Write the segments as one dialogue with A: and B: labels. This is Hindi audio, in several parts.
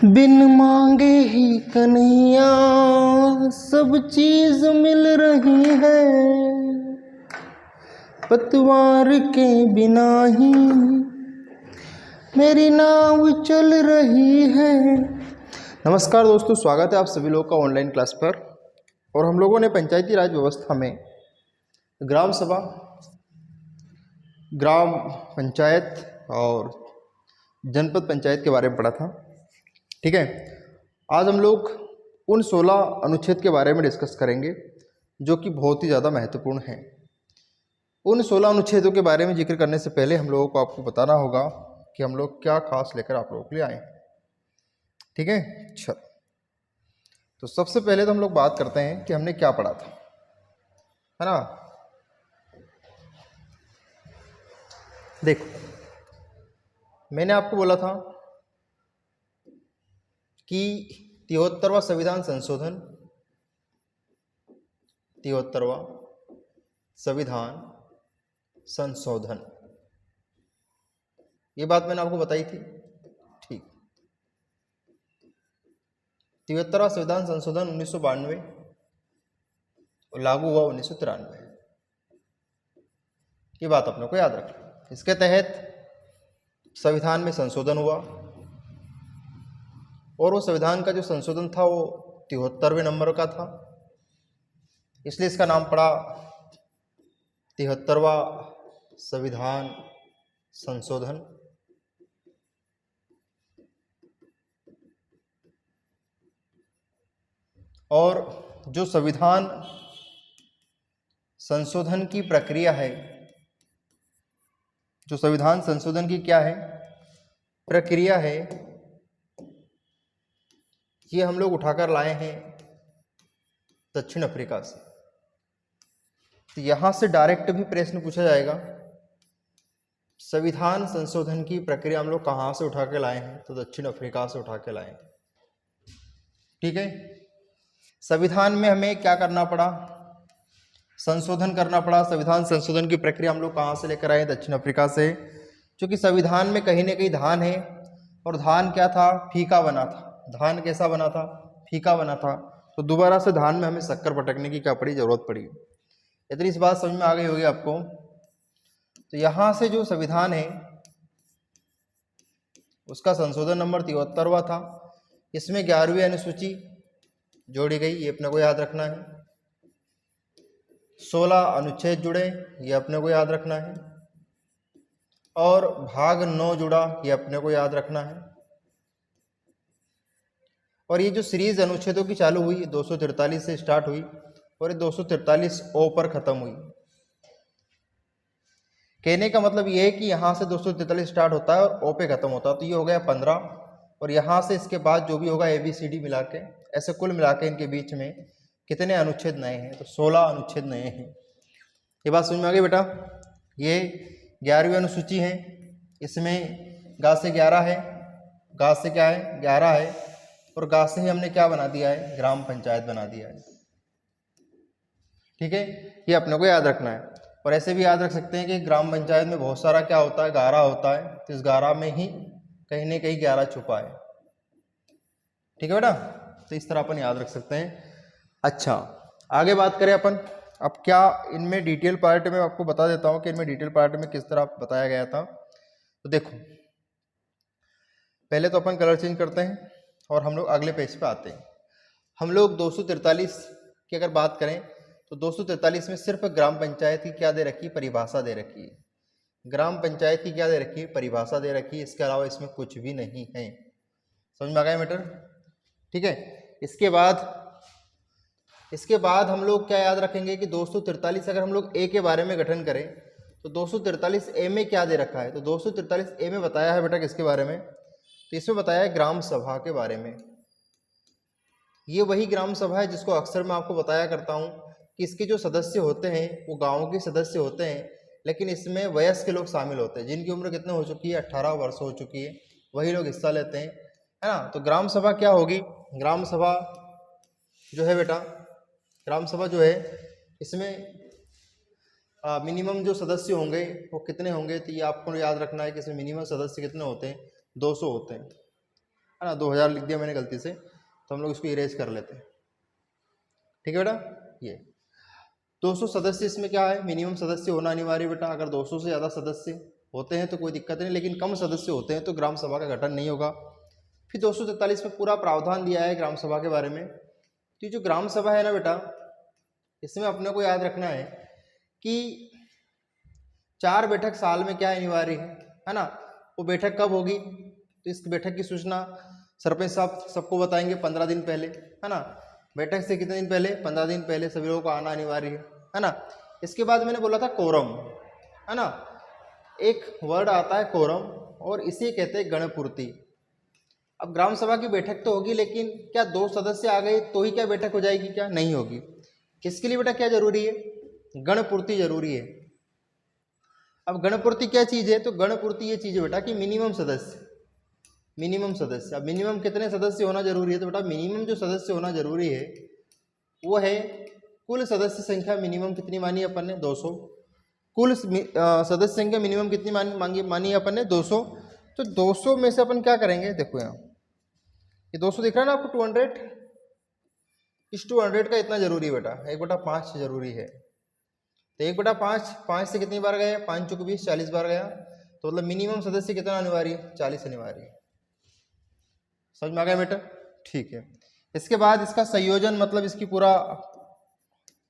A: बिन मांगे ही कन्हैया सब चीज मिल रही है, पतवार के बिना ही मेरी नाव चल रही है। नमस्कार दोस्तों, स्वागत है आप सभी लोगों का ऑनलाइन क्लास पर। और हम लोगों ने पंचायती राज व्यवस्था में ग्राम सभा, ग्राम पंचायत और जनपद पंचायत के बारे में पढ़ा था। ठीक है, आज हम लोग उन 16 अनुच्छेद के बारे में डिस्कस करेंगे जो कि बहुत ही ज़्यादा महत्वपूर्ण हैं। उन 16 अनुच्छेदों के बारे में जिक्र करने से पहले हम लोगों को आपको बताना होगा कि हम लोग क्या खास लेकर आप लोगों के लिए आए हैं। ठीक है, अच्छा, तो सबसे पहले तो हम लोग बात करते हैं कि हमने क्या पढ़ा था, है ना। देखो, मैंने आपको बोला था कि 73वां संविधान संशोधन, 73वां संविधान संशोधन, ये बात मैंने आपको बताई थी। ठीक, 73वां संविधान संशोधन 1992 और लागू हुआ 1993। ये बात अपने को याद रखना। इसके तहत संविधान में संशोधन हुआ और वो संविधान का जो संशोधन था वो 73वें नंबर का था, इसलिए इसका नाम पड़ा 73वां संविधान संशोधन। और जो संविधान संशोधन की प्रक्रिया है, जो संविधान संशोधन की क्या है प्रक्रिया है, ये हम लोग उठाकर लाए हैं दक्षिण अफ्रीका से। तो यहाँ से डायरेक्ट भी प्रश्न पूछा जाएगा, संविधान संशोधन की प्रक्रिया हम लोग कहाँ से उठा के लाए हैं, तो दक्षिण अफ्रीका से उठा के लाए हैं। ठीक है, संविधान में हमें क्या करना पड़ा, संशोधन करना पड़ा। संविधान संशोधन की प्रक्रिया हम लोग कहाँ से लेकर आए, दक्षिण अफ्रीका से। क्योंकि संविधान में कहीं ना कहीं धान है, और धान क्या था, फीका बना था। धान कैसा बना था, फीका बना था। तो दोबारा से धान में हमें शक्कर पटकने की क्या पड़ी, जरूरत पड़ी। इतनी इस बात समझ में आ गई होगी आपको। तो यहाँ से जो संविधान है उसका संशोधन नंबर 73वां था। इसमें 11वीं अनुसूची जोड़ी गई, ये अपने को याद रखना है। 16 अनुच्छेद जुड़े, ये अपने को याद रखना है। और भाग 9 जुड़ा, ये अपने को याद रखना है। और ये जो सीरीज अनुच्छेदों की चालू हुई 243 से स्टार्ट हुई और ये 243 ओ पर खत्म हुई। कहने का मतलब ये है कि यहाँ से 243 स्टार्ट होता है और ओ पे खत्म होता है, तो ये हो गया 15। और यहाँ से इसके बाद जो भी होगा ABCD मिला के, ऐसे कुल मिला के इनके बीच में कितने अनुच्छेद नए हैं, तो 16 अनुच्छेद नए हैं। ये बात समझ में आ गई बेटा। ये 11वीं अनुसूची है, इसमें गा से 11 है, गा से क्या है 11 है, और गा से ही हमने क्या बना दिया है, ग्राम पंचायत बना दिया है। ठीक है, ये अपने को याद रखना है। और ऐसे भी याद रख सकते हैं कि ग्राम पंचायत में बहुत सारा क्या होता है, गारा होता है, तो इस गारा में ही कहीं ना कहीं 11 छुपा है। ठीक है बेटा, तो इस तरह अपन याद रख सकते हैं। अच्छा, आगे बात करें अपन। अब क्या इनमें डिटेल पार्ट में आपको बता देता हूँ कि इनमें डिटेल पार्ट में किस तरह बताया गया था। तो देखो, पहले तो अपन कलर चेंज करते हैं और हम लोग अगले पेज पे आते हैं। हम लोग 243 की अगर बात करें तो 243 में सिर्फ ग्राम पंचायत की क्या दे रखी है, परिभाषा दे रखी है। ग्राम पंचायत की क्या दे रखी है, परिभाषा दे रखी है। इसके अलावा इसमें कुछ भी नहीं है। समझ में आ गया मैटर। ठीक है, इसके बाद हम लोग क्या याद रखेंगे कि 243 अगर हम लोग ए के बारे में गठन करें तो 243 ए में क्या दे रखा है, तो 243 ए में बताया है बेटा किसके बारे में, तो इसमें बताया है ग्राम सभा के बारे में। ये वही ग्राम सभा है जिसको अक्सर मैं आपको बताया करता हूँ कि इसके जो सदस्य होते हैं वो गाँव के सदस्य होते हैं, लेकिन इसमें वयस्क लोग शामिल होते हैं, जिनकी उम्र कितने हो चुकी है, 18 वर्ष हो चुकी है, वही लोग हिस्सा लेते हैं, है ना। तो ग्राम सभा क्या होगी, ग्राम सभा जो है बेटा, ग्राम सभा जो है इसमें मिनिमम जो सदस्य होंगे वो कितने होंगे, तो ये आपको याद रखना है कि इसमें मिनिमम सदस्य कितने होते हैं, 200 होते हैं, है ना, 2000 लिख दिया मैंने गलती से, तो हम लोग इसको इरेज कर लेते हैं। ठीक है बेटा, ये 200 सदस्य इसमें क्या है, मिनिमम सदस्य होना अनिवार्य बेटा। अगर 200 से ज़्यादा सदस्य होते हैं तो कोई दिक्कत नहीं, लेकिन कम सदस्य होते हैं तो ग्राम सभा का गठन नहीं होगा। फिर 243 में पूरा प्रावधान दिया है ग्राम सभा के बारे में। तो जो ग्राम सभा है ना बेटा, इसमें अपने को याद रखना है कि 4 बैठक साल में क्या अनिवार्य है ना। वो बैठक कब होगी, तो इस बैठक की सूचना सरपंच साहब सबको बताएंगे 15 दिन पहले, है ना। बैठक से कितने दिन पहले, 15 दिन पहले सभी लोगों को आना अनिवार्य है ना। इसके बाद मैंने बोला था कोरम, है ना, एक वर्ड आता है कोरम, और इसे कहते हैं गणपूर्ति। अब ग्राम सभा की बैठक तो होगी, लेकिन क्या 2 सदस्य आ गए तो ही क्या बैठक हो जाएगी, क्या नहीं होगी। किसके लिए बेटा क्या जरूरी है, गणपूर्ति जरूरी है। अब गणपूर्ति क्या चीज़ है, तो गणपूर्ति ये चीज़ है बेटा कि मिनिमम सदस्य, मिनिमम सदस्य। अब मिनिमम कितने सदस्य होना जरूरी है, तो बेटा मिनिमम जो सदस्य होना जरूरी है वो है, कुल सदस्य संख्या मिनिमम कितनी मानी अपन ने, 200। कुल सदस्य संख्या मिनिमम कितनी मानी अपन ने, 200। तो 200 में से अपन क्या करेंगे, देखो यहाँ ये 200 दिख रहा है ना आपको, 200 का इतना जरूरी है बेटा, 1/5 जरूरी है। तो 1/5, 5 से कितनी बार गया, 5 चुक 20, 40 बार गया। तो मतलब मिनिमम सदस्य कितना अनिवार्य है, 40 अनिवार्य है। समझ में आ गया बेटा, ठीक है। इसके बाद इसका संयोजन, मतलब इसकी पूरा,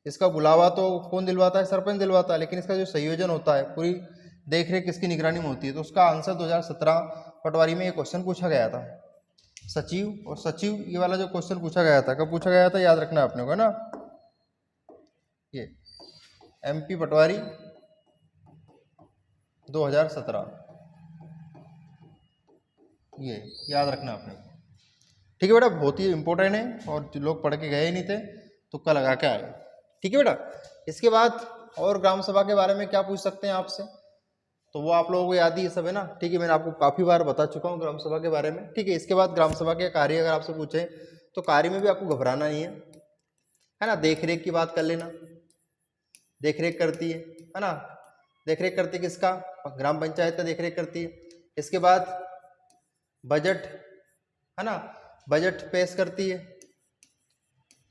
A: इसका बुलावा तो कौन दिलवाता है, सरपंच दिलवाता है, लेकिन इसका जो संयोजन होता है पूरी देख रेख किसकी निगरानी में होती है। तो उसका आंसर 2017 पटवारी में ये क्वेश्चन पूछा गया था, सचिव और सचिव, ये वाला जो क्वेश्चन पूछा गया था, कब पूछा गया था याद रखना अपने को ना, ये MP पटवारी 2017, ये याद रखना आपने। ठीक है बेटा, बहुत ही इंपॉर्टेंट है, और जो लोग पढ़ के गए नहीं थे तुक्का लगा के आए। ठीक है बेटा, इसके बाद और ग्राम सभा के बारे में क्या पूछ सकते हैं आपसे, तो वो आप लोगों को याद ही सब है ना। ठीक है, मैंने आपको काफ़ी बार बता चुका हूँ ग्राम सभा के बारे में। ठीक है, इसके बाद ग्राम सभा के कार्य अगर आपसे पूछे तो कार्य में भी आपको घबराना नहीं है ना। देख रेख की बात कर लेना, देख रेख करती है ना। देख रेख करती है किसका, ग्राम पंचायत का देख रेख करती है। इसके बाद बजट, है ना, बजट पेश करती है।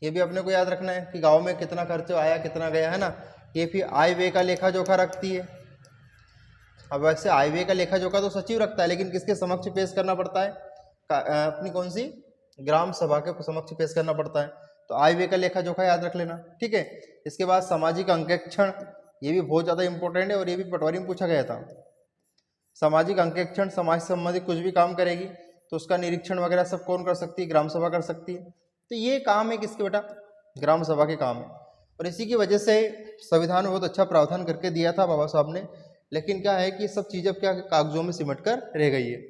A: ये भी अपने को याद रखना है कि गांव में कितना खर्च आया कितना गया, है ना। ये फिर आय व्यय का लेखा जोखा रखती है। अब वैसे आय व्यय का लेखा जोखा तो सचिव रखता है, लेकिन किसके समक्ष पेश करना पड़ता है, अपनी कौन सी, ग्राम सभा के समक्ष पेश करना पड़ता है। तो आय व्यय का लेखा जोखा याद रख लेना। ठीक है, इसके बाद सामाजिक अंकेक्षण, ये भी बहुत ज़्यादा इंपॉर्टेंट है, और ये भी पटवारी में पूछा गया था। सामाजिक अंकेक्षण, समाज से संबंधित कुछ भी काम करेगी तो उसका निरीक्षण वगैरह सब कौन कर सकती है, ग्राम सभा कर सकती है। तो ये काम है किसके बेटा, ग्राम सभा के काम है। और इसी की वजह से संविधान में बहुत अच्छा प्रावधान करके दिया था बाबा साहब ने, लेकिन क्या है कि सब चीज़ अब क्या कागजों में सिमट कर रह गई है।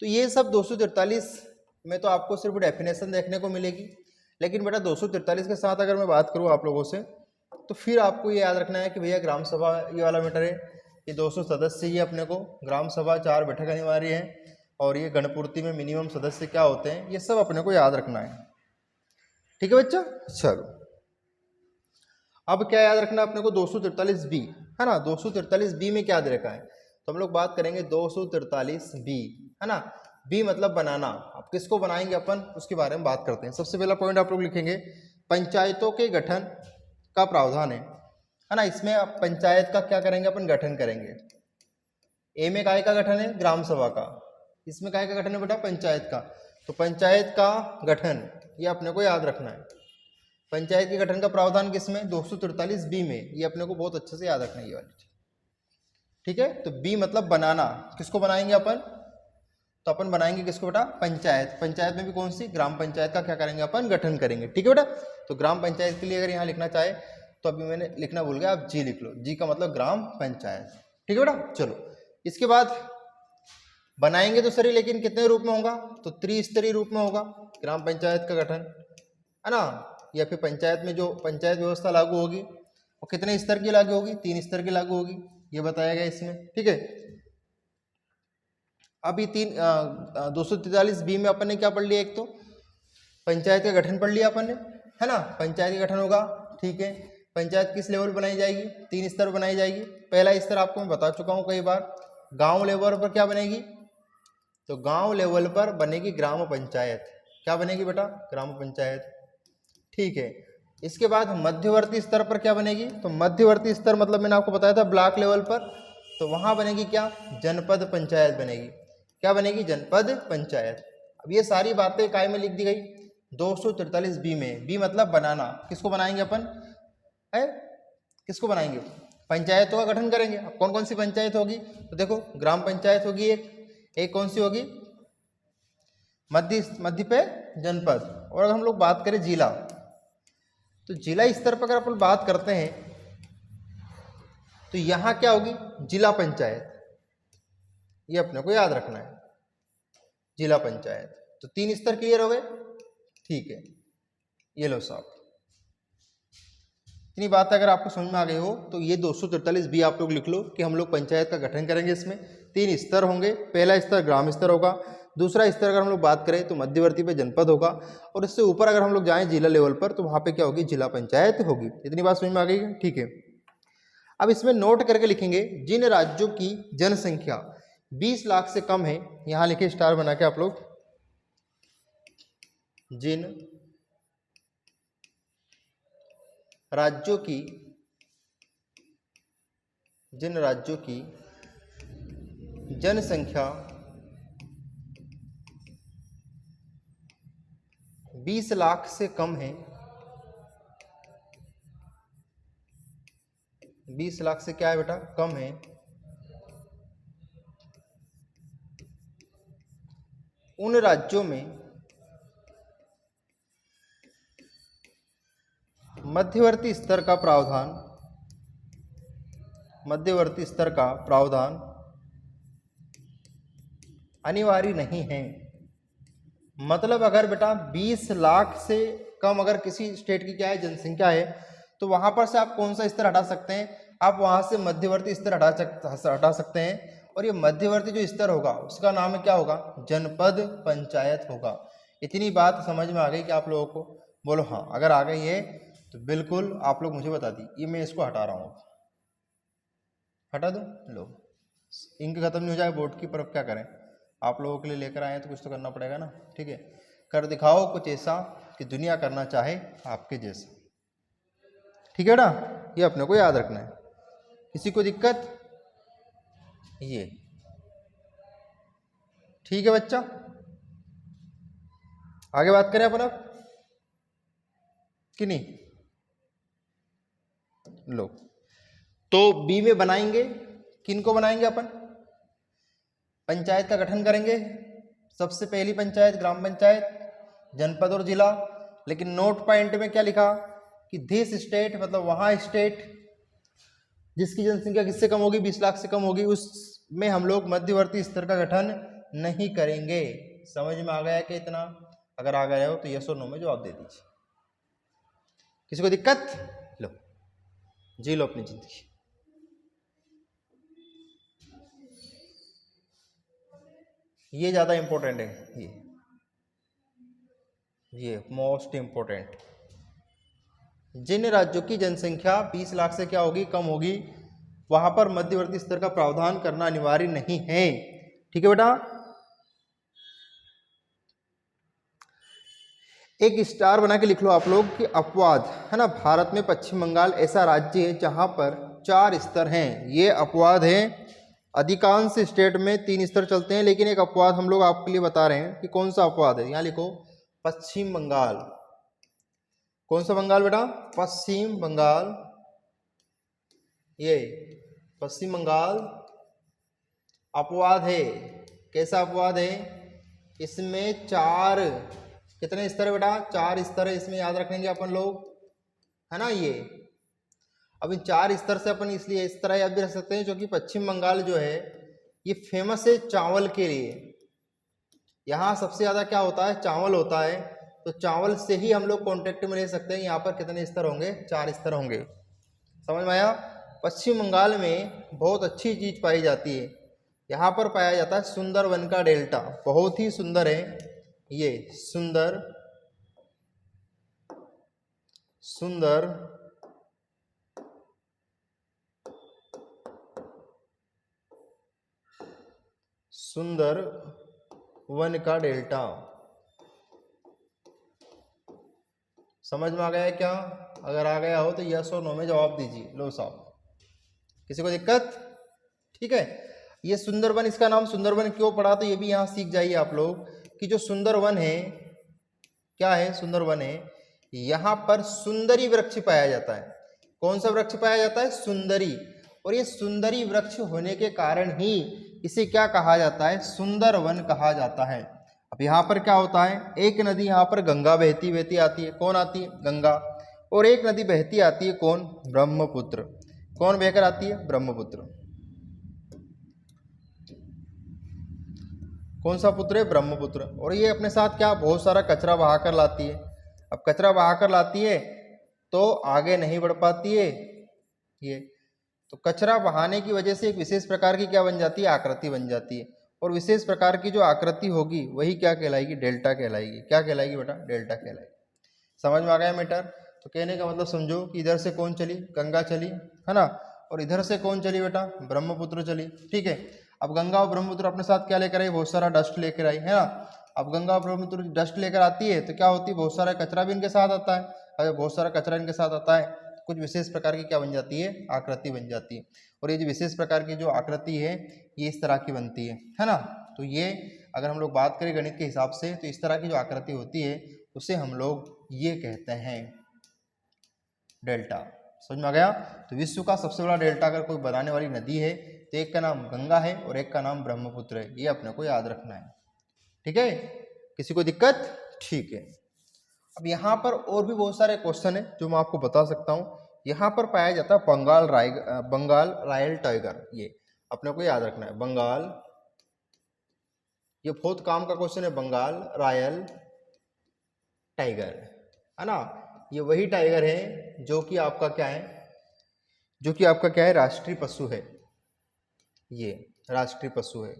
A: तो ये सब 243 में तो आपको सिर्फ डेफिनेशन देखने को मिलेगी, लेकिन बेटा 243 के साथ अगर मैं बात करूँ आप लोगों से, तो फिर आपको ये याद रखना है कि भैया ग्राम सभा ये वाला मैटर है, ये 200 सदस्य ही अपने को, ग्राम सभा 4 बैठक अनिवार्य है, और ये गणपूर्ति में मिनिमम सदस्य क्या होते हैं, ये सब अपने को याद रखना है। ठीक है बच्चा, चलो अब क्या याद रखना अपने को, 243B, है ना। 243B में क्या दे रखा है, तो हम लोग बात करेंगे 243B, है ना। बी मतलब बनाना। अब किसको बनाएंगे अपन, उसके बारे में बात करते हैं। सबसे पहला पॉइंट आप लोग लिखेंगे, पंचायतों के गठन का प्रावधान है ना। इसमें अब पंचायत का क्या करेंगे अपन, गठन करेंगे। ए में काय का गठन है, ग्राम सभा का। इसमें काय का गठन है बेटा, पंचायत का। तो पंचायत का गठन ये अपने को याद रखना है। पंचायत के गठन का प्रावधान किसमें, 243B में। ये अपने को बहुत अच्छे से याद रखना है ये वाली चीज। ठीक है, तो बी मतलब बनाना। किसको बनाएंगे अपन, तो अपन बनाएंगे किसको बेटा, पंचायत। पंचायत में भी कौन सी, ग्राम पंचायत का क्या करेंगे अपन, गठन करेंगे। ठीक है बेटा, तो ग्राम पंचायत के लिए अगर यहाँ लिखना चाहे तो अभी मैंने लिखना भूल गया, आप जी लिख लो। जी का मतलब ग्राम पंचायत। ठीक है बेटा, चलो इसके बाद बनाएंगे तो सही, लेकिन कितने रूप में होगा, तो त्रिस्तरीय रूप में होगा ग्राम पंचायत का गठन, है ना। या फिर पंचायत में जो पंचायत व्यवस्था लागू होगी वो कितने स्तर की लागू होगी, 3 स्तर की लागू होगी, ये बताया गया इसमें। ठीक है, अभी 243B में अपन ने क्या पढ़ लिया, एक तो पंचायत का गठन पढ़ लिया अपन ने, है ना। पंचायत का गठन होगा, ठीक है। पंचायत किस लेवल बनाई जाएगी, 3 स्तर बनाई जाएगी। पहला स्तर आपको मैं बता चुका हूँ कई बार, गांव लेवल पर क्या बनेगी, तो गांव लेवल पर बनेगी ग्राम पंचायत। क्या बनेगी बेटा? ग्राम पंचायत। ठीक है, इसके बाद मध्यवर्ती स्तर पर क्या बनेगी? तो मध्यवर्ती स्तर मतलब मैंने आपको बताया था ब्लॉक लेवल पर, तो वहां बनेगी क्या? जनपद पंचायत बनेगी। क्या बनेगी? जनपद पंचायत। अब ये सारी बातें काय में लिख दी गई? 243 बी में। बी मतलब बनाना। किसको बनाएंगे अपन? है, किसको बनाएंगे? पंचायतों का गठन करेंगे। अब कौन कौन सी पंचायत होगी? तो देखो, ग्राम पंचायत होगी एक कौन सी होगी? मध्य पे जनपद। और अगर हम लोग बात करें जिला, तो जिला स्तर पर अगर अपन बात करते हैं तो यहां क्या होगी? जिला पंचायत। ये अपने को याद रखना है, जिला पंचायत। तो 3 स्तर क्लियर हो गए। ठीक है, ये लो साहब, इतनी बात अगर आपको समझ में आ गई हो तो ये 243 बी आप लोग लिख लो कि हम लोग पंचायत का गठन करेंगे। इसमें 3 स्तर होंगे। पहला स्तर ग्राम स्तर होगा, दूसरा स्तर अगर हम लोग बात करें तो मध्यवर्ती पे जनपद होगा, और इससे ऊपर अगर हम लोग जाएं जिला लेवल पर तो वहां पे क्या होगी? जिला पंचायत होगी। इतनी बात समझ में आ गई? ठीक है, अब इसमें नोट करके लिखेंगे जिन राज्यों की जनसंख्या 20 लाख से कम है, यहां लिखे स्टार बना के आप लोग, जिन राज्यों की जनसंख्या 20 लाख से कम है, 20 लाख से क्या है बेटा? कम है, उन राज्यों में मध्यवर्ती स्तर का प्रावधान अनिवार्य नहीं है। मतलब अगर बेटा 20 लाख से कम अगर किसी स्टेट की क्या है? जनसंख्या है, तो वहां पर से आप कौन सा स्तर हटा सकते हैं? आप वहां से मध्यवर्ती स्तर हटा सकते हैं। और ये मध्यवर्ती जो स्तर होगा उसका नाम क्या होगा? जनपद पंचायत होगा। इतनी बात समझ में आ गई कि आप लोगों को? बोलो हाँ। अगर आ गई है तो बिल्कुल आप लोग मुझे बता दी। ये मैं इसको हटा रहा हूँ, हटा दूँ? लो, इंक खत्म नहीं हो जाए बोर्ड की, पर अब क्या करें, आप लोगों के लिए लेकर आए हैं तो कुछ तो करना पड़ेगा ना। ठीक है, कर दिखाओ कुछ ऐसा कि दुनिया करना चाहे आपके जैसा। ठीक है ना, ये अपने को याद रखना है। किसी को दिक्कत? ये ठीक है बच्चा, आगे बात करें अपन अब कि नहीं? लो, तो बी में बनाएंगे, किन को बनाएंगे अपन? पंचायत का गठन करेंगे। सबसे पहली पंचायत ग्राम पंचायत, जनपद और जिला। लेकिन नोट पॉइंट में क्या लिखा कि दिस स्टेट, मतलब वहां स्टेट जिसकी जनसंख्या किससे कम होगी? 20 लाख से कम होगी, उसमें हम लोग मध्यवर्ती स्तर का गठन नहीं करेंगे। समझ में आ गया कि इतना? अगर आ गया हो तो यस और नो में जवाब दे दीजिए। किसी को दिक्कत? लो, जी लो अपनी जिंदगी। ये ज्यादा इंपॉर्टेंट है, ये मोस्ट इंपॉर्टेंट। जिन राज्यों की जनसंख्या 20 लाख से क्या होगी? कम होगी, वहां पर मध्यवर्ती स्तर का प्रावधान करना अनिवार्य नहीं है। ठीक है बेटा, एक स्टार बना के लिख लो आप लोग कि अपवाद है ना। भारत में पश्चिम बंगाल ऐसा राज्य है जहां पर 4 स्तर हैं। ये अपवाद है। अधिकांश स्टेट में 3 स्तर चलते हैं, लेकिन एक अपवाद हम लोग आपके लिए बता रहे हैं कि कौन सा अपवाद है। यहां लिखो पश्चिम बंगाल। कौन सा बंगाल बेटा? पश्चिम बंगाल। ये पश्चिम बंगाल अपवाद है। कैसा अपवाद है? इसमें 4 कितने स्तर है बेटा? 4 स्तर है इसमें, याद रखेंगे अपन लोग, है ना। ये अब इन 4 स्तर से अपन इसलिए इस तरह याद भी रख सकते हैं क्योंकि पश्चिम बंगाल जो है ये फेमस है चावल के लिए। यहाँ सबसे ज्यादा क्या होता है? चावल होता है। तो चावल से ही हम लोग कॉन्टेक्ट में रह सकते हैं। यहाँ पर कितने स्तर होंगे? 4 स्तर होंगे। समझ में आया? पश्चिम बंगाल में बहुत अच्छी चीज पाई जाती है। यहाँ पर पाया जाता है सुंदर वन का डेल्टा, बहुत ही सुंदर है ये। सुंदर सुंदर वन का डेल्टा। समझ में आ गया है क्या? अगर आ गया हो तो यस और नो में जवाब दीजिए। लो साहब, किसी को दिक्कत? ठीक है। ये सुंदरवन, इसका नाम सुंदरवन क्यों पड़ा, तो ये भी यहाँ सीख जाइए आप लोग कि जो सुंदरवन है क्या है, सुंदरवन है, यहाँ पर सुंदरी वृक्ष पाया जाता है। कौन सा वृक्ष पाया जाता है? सुंदरी। और ये सुंदरी वृक्ष होने के कारण ही इसे क्या कहा जाता है? सुंदरवन कहा जाता है। अब यहाँ पर क्या होता है, एक नदी यहाँ पर गंगा बहती बहती आती है। कौन आती है? गंगा। और एक नदी बहती आती है, कौन? ब्रह्मपुत्र। कौन बहकर आती है? ब्रह्मपुत्र। कौन सा पुत्र है? ब्रह्मपुत्र। और ये अपने साथ क्या, बहुत सारा कचरा बहाकर लाती है। अब कचरा बहाकर लाती है तो आगे नहीं बढ़ पाती है ये, तो कचरा बहाने की वजह से एक विशेष प्रकार की क्या बन जाती है? आकृति बन जाती है। और विशेष प्रकार की जो आकृति होगी वही क्या कहलाएगी? डेल्टा कहलाएगी। क्या कहलाएगी बेटा? डेल्टा कहलाएगी। समझ में आ गया मैटर? तो कहने का मतलब समझो कि इधर से कौन चली? गंगा चली, है ना, और इधर से कौन चली बेटा? ब्रह्मपुत्र चली। ठीक है। अब गंगा और ब्रह्मपुत्र अपने साथ क्या लेकर आई? बहुत सारा डस्ट लेकर आई, है ना। अब गंगा और ब्रह्मपुत्र डस्ट लेकर आती है तो क्या होती है? बहुत सारा कचरा भी इनके साथ आता है। अगर बहुत सारा कचरा इनके साथ आता है तो कुछ विशेष प्रकार की क्या बन जाती है? आकृति बन जाती है। और ये जो विशेष प्रकार की जो आकृति है ये इस तरह की बनती है ना। तो ये अगर हम लोग बात करें गणित के हिसाब से तो इस तरह की जो आकृति होती है उसे हम लोग ये कहते हैं डेल्टा। समझ में आ गया? तो विश्व का सबसे बड़ा डेल्टा अगर कोई बनाने वाली नदी है तो एक का नाम गंगा है और एक का नाम ब्रह्मपुत्र है। ये अपने को याद रखना है। ठीक है, किसी को दिक्कत? ठीक है। अब यहाँ पर और भी बहुत सारे क्वेश्चन है जो मैं आपको बता सकता हूँ। यहाँ पर पाया जाता है बंगाल रॉयल टाइगर। ये अपने को याद रखना है। बंगाल, ये बहुत काम का क्वेश्चन है। बंगाल रॉयल टाइगर, है ना। ये वही टाइगर है जो कि आपका क्या है? जो कि आपका क्या है? राष्ट्रीय पशु है। ये राष्ट्रीय पशु है।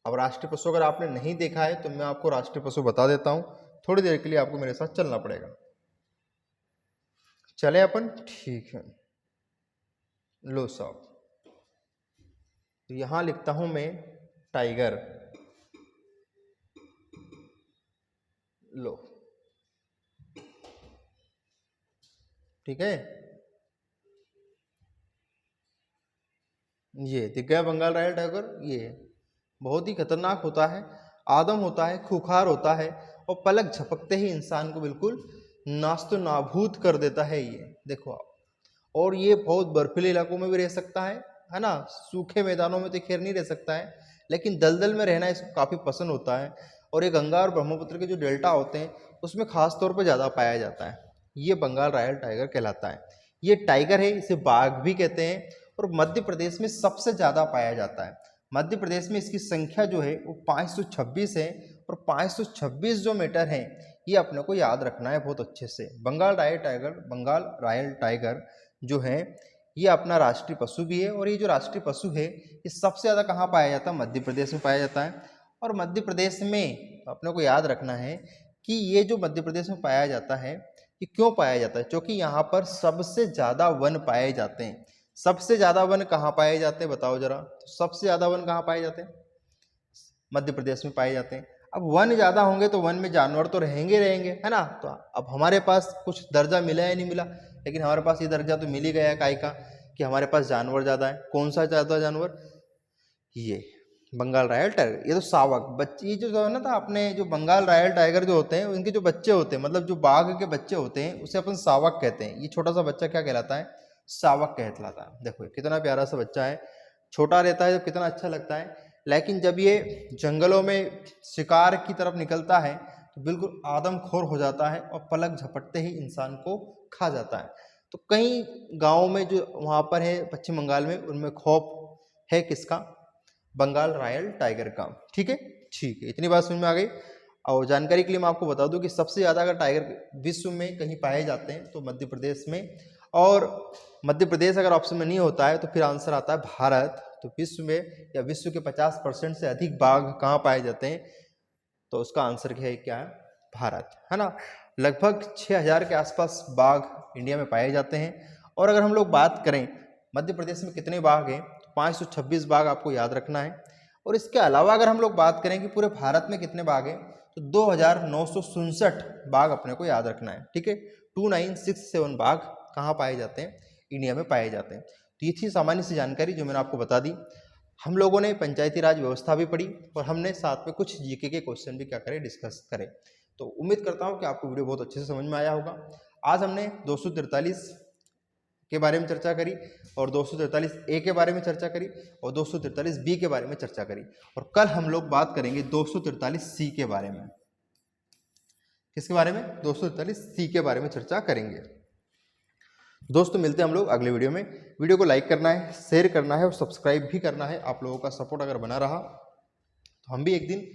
A: अब राष्ट्रीय पशु अगर आपने नहीं देखा है तो मैं आपको राष्ट्रीय पशु बता देता हूँ। थोड़ी देर के लिए आपको मेरे साथ चलना पड़ेगा। चले अपन? ठीक है। लो साहब, तो यहां लिखता हूं मैं टाइगर। लो, ठीक है। ये दिख गया बंगाल रॉयल टाइगर। ये बहुत ही खतरनाक होता है, आदम होता है, खूंखार होता है और पलक झपकते ही इंसान को बिल्कुल नास्तो नाबूद कर देता है। ये देखो आप। और ये बहुत बर्फीले इलाकों में भी रह सकता है ना। सूखे मैदानों में तो खैर नहीं रह सकता है, लेकिन दलदल में रहना इसको काफ़ी पसंद होता है। और ये गंगा और ब्रह्मपुत्र के जो डेल्टा होते हैं उसमें खास तौर पर ज़्यादा पाया जाता है। ये बंगाल रॉयल टाइगर कहलाता है। ये टाइगर है, इसे बाघ भी कहते हैं और मध्य प्रदेश में सबसे ज़्यादा पाया जाता है। मध्य प्रदेश में इसकी संख्या जो है वो 526 है और 526 जो मीटर है ये अपने को याद रखना है बहुत अच्छे से। बंगाल रॉयल टाइगर जो है ये अपना राष्ट्रीय पशु भी है। और ये जो राष्ट्रीय पशु है ये सबसे ज़्यादा कहाँ पाया जाता है? मध्य प्रदेश में पाया जाता है। और मध्य प्रदेश में अपने को याद रखना है कि ये जो मध्य प्रदेश में पाया जाता है ये क्यों पाया जाता है? क्योंकि यहाँ पर सबसे ज़्यादा वन पाए जाते हैं। सबसे ज़्यादा वन कहाँ पाए जाते हैं बताओ जरा? तो सबसे ज़्यादा वन कहाँ पाए जाते हैं? मध्य प्रदेश में पाए जाते हैं। अब वन ज़्यादा होंगे तो वन में जानवर तो रहेंगे, है ना। तो अब हमारे पास कुछ दर्जा मिला या नहीं मिला? लेकिन हमारे पास ये दर्जा तो मिल ही गया काय का कि हमारे पास जानवर ज़्यादा है। कौन सा ज़्यादा जानवर? ये बंगाल रॉयल टाइगर। ये तो सावक बच्चे, ये जो है ना था अपने जो बंगाल रॉयल टाइगर जो होते हैं उनके जो बच्चे होते हैं, मतलब जो बाघ के बच्चे होते हैं उसे अपन सावक कहते हैं। ये छोटा सा बच्चा क्या कहलाता है? सावक कहलाता है। देखो कितना प्यारा सा बच्चा है, छोटा रहता है, कितना अच्छा लगता है। लेकिन जब ये जंगलों में शिकार की तरफ निकलता है तो बिल्कुल आदमखोर हो जाता है और पलक झपटते ही इंसान को खा जाता है। तो कई गाँव में जो वहाँ पर है पश्चिम बंगाल में, उनमें खौफ है किसका? बंगाल रॉयल टाइगर का। ठीक है, ठीक है, इतनी बात समझ में आ गई। और जानकारी के लिए मैं आपको बता दूं कि सबसे ज़्यादा अगर टाइगर विश्व में कहीं पाए जाते हैं तो मध्य प्रदेश में। और मध्य प्रदेश अगर ऑप्शन में नहीं होता है तो फिर आंसर आता है भारत। तो विश्व में या विश्व के 50% से अधिक बाघ कहाँ पाए जाते हैं? तो उसका आंसर क्या है? भारत, है ना। लगभग 6000 के आसपास बाघ इंडिया में पाए जाते हैं। और अगर हम लोग बात करें मध्य प्रदेश में कितने बाघ हैं, 526 बाघ आपको याद रखना है। और इसके अलावा अगर हम लोग बात करें कि पूरे भारत में कितने बाघ हैं, तो 2967 बाघ अपने को याद रखना है। ठीक है, 2967 बाघ कहाँ पाए जाते हैं, इंडिया में पाए जाते हैं। तो ये थी सामान्य सी जानकारी जो मैंने आपको बता दी। हम लोगों ने पंचायती राज व्यवस्था भी पढ़ी और हमने साथ में कुछ जीके के क्वेश्चन भी क्या करें, डिस्कस करें। तो उम्मीद करता हूँ कि आपको वीडियो बहुत अच्छे से समझ में आया होगा। आज हमने 243 के बारे में चर्चा करी और 243 ए के बारे में चर्चा करी और 243 बी के बारे में चर्चा करी, और कल हम लोग बात करेंगे 243 सी के बारे में। किसके बारे में? 243 सी के बारे में चर्चा करेंगे। दोस्तों मिलते हैं हम लोग अगले वीडियो में। वीडियो को लाइक करना है, शेयर करना है और सब्सक्राइब भी करना है। आप लोगों का सपोर्ट अगर बना रहा तो हम भी एक दिन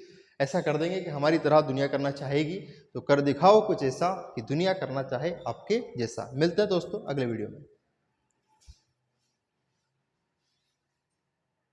A: ऐसा कर देंगे कि हमारी तरह दुनिया करना चाहेगी, तो कर दिखाओ कुछ ऐसा कि दुनिया करना चाहे आपके जैसा। मिलते हैं दोस्तों अगले वीडियो में।